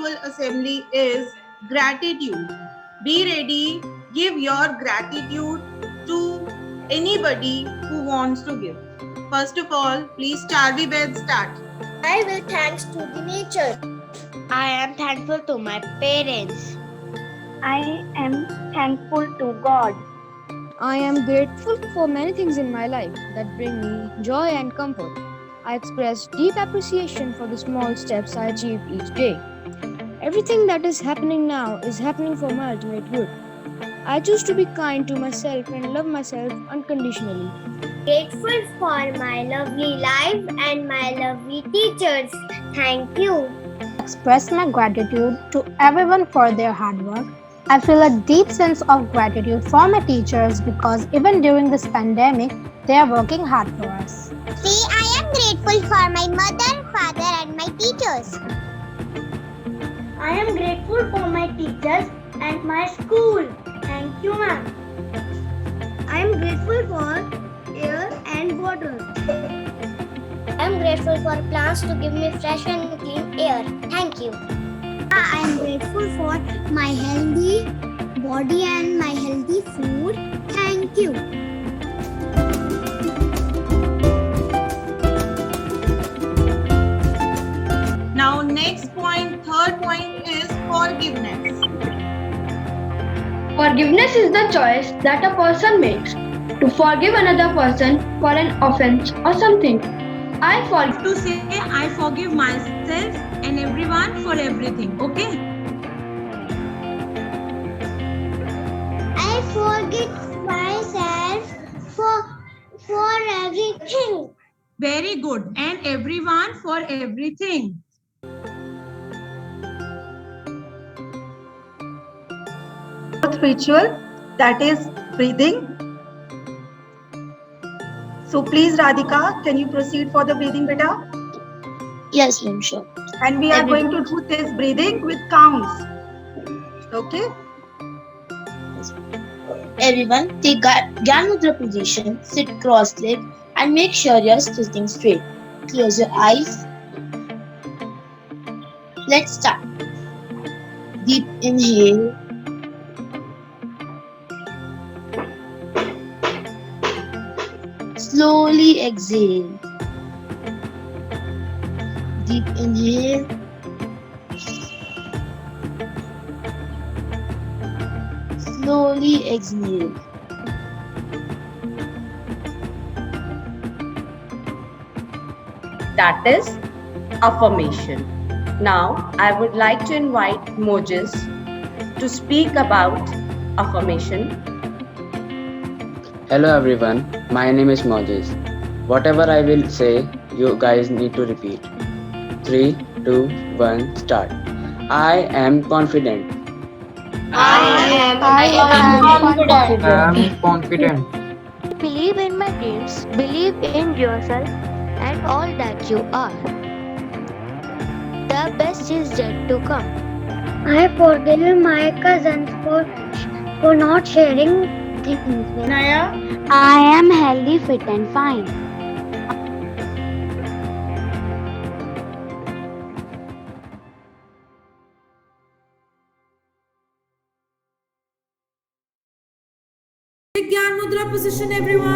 spiritual assembly is gratitude. Be ready, give your gratitude to anybody who wants to give. First of all, please Charvi Bed start. I will thanks to the nature. I am thankful to my parents. I am thankful to God. I am grateful for many things in my life that bring me joy and comfort. I express deep appreciation for the small steps I achieve each day. Everything that is happening now is happening for my ultimate good. I choose to be kind to myself and love myself unconditionally. Grateful for my lovely life and my lovely teachers. Thank you. Express my gratitude to everyone for their hard work. I feel a deep sense of gratitude for my teachers because even during this pandemic, they are working hard for us. See, I am grateful for my mother, father, and my teachers. I am grateful for my teachers and my school. Thank you, ma'am. I am grateful for air and water. I am grateful for plants to give me fresh and clean air. Thank you. I am grateful for my healthy body and my healthy food. Thank you. Now, next point, third point is forgiveness. Forgiveness is the choice that a person makes to forgive another person for an offense or something. I forgive To say I forgive myself and everyone for everything. Okay? I forgive myself for everything. Very good. And everyone for everything. Ritual, that is breathing. So please Radhika, can you proceed for the breathing beta? Yes, ma'am, sure. And we are going to do this breathing with counts. Okay? Everyone, take Gyan Mudra position, sit cross-legged and make sure you're sitting straight. Close your eyes. Let's start. Deep inhale. Slowly exhale. Deep inhale. Slowly exhale. That is affirmation. Now, I would like to invite Moses to speak about affirmation. Hello everyone, my name is Moses. Whatever I will say, you guys need to repeat. 3, 2, 1, start. I am confident. I am confident. Believe in my dreams, believe in yourself and all that you are. The best is yet to come. I forgive my cousins for not sharing things with Naya, I am healthy, fit and fine. Take Gyan Mudra position, everyone.